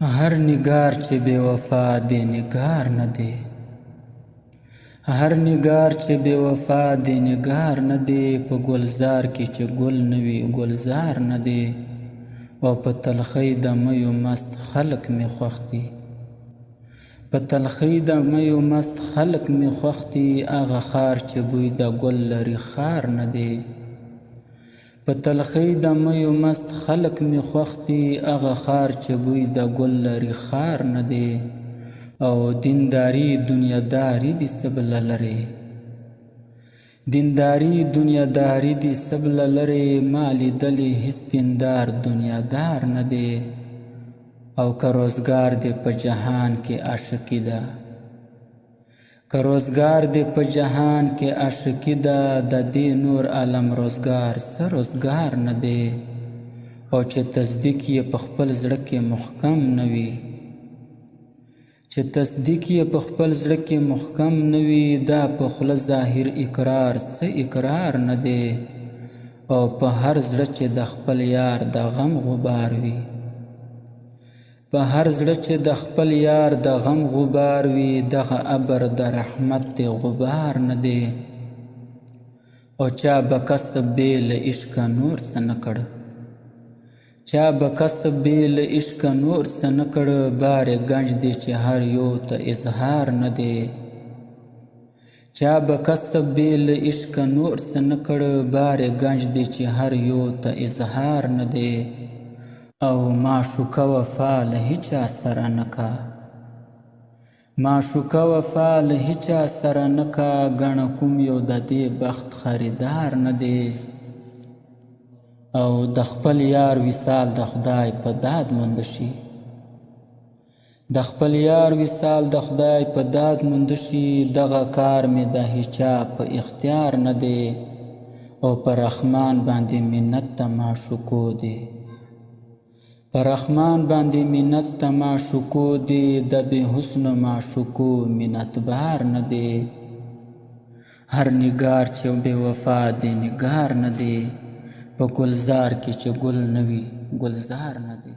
هر نگار چې بے وفا دی نگار نه دی، هر نگار چې بے وفا دی نگار نه دی، په ګلزار کې چې ګل نه وي ګلزار نه دی، او په تلخۍ د میو مست خلق می خوښ دي، په تلخۍ د میو مست خلق می خوښ دي، هغه خار چې بوی د ګل لري خار نه دی، په تلخۍ د میو مست خلق می خوښ دي، هغه خار چې بوی د ګل لري خار نه دی، او دینداری دنیاداری دي سبله لري، دینداری دنیاداری دي سبله لري، ما لیدلی هیڅ دیندار دنیادار نه دی، او که روزګار دی په جهان کې عاشقي ده، که روزګار دی په جهان کې عاشقي ده، د دې نور عالم روزګار څه روزګار نه دی، او چې تصدیق یې په خپل زړه کې محکم نه وي، چې تصدیق یې په خپل زړه کې محکم نه وي، دا په خوله ظاهر اقرار څه اقرار نه دی، او په هر زړه چې د خپل یار د غم غبار وي، په هر زړه چې د خپل یار د غم غبار وي، دغه ابر د رحمت دی غبار نه دی، او چا به کسب بې له عشقه نور څه نه کړ، چا به کسب بې له عشقه نور څه نه کړ، بار گنج دی چې هر یو ته اظهار نه دی، چا به کسب بې له عشقه نور څه نه کړ، بار گنج دی چې هر یو ته اظهار نه دی، او معشوقه وفا له هیچا سره نه کا، معشوقه وفا له هیچا سره نه کا، ګڼه کوم یو د دې بخت خریدار نه دی، او د خپل یار وصال د خدای په داد مونده شي، د خپل یار وصال د خدای په داد مونده شي، دغه کار مې د هیچا په اختیار نه دی، او پر رحمان باندې منت ته معشوقو دی، پر رحمان باندې منت ته معشوقو دی، د بې حسنو معشوقو منت بار نه دی، هر نگار چې بې وفا دی نگار نه دی، په ګلزار کې چې ګل نه وي ګلزار نه دی.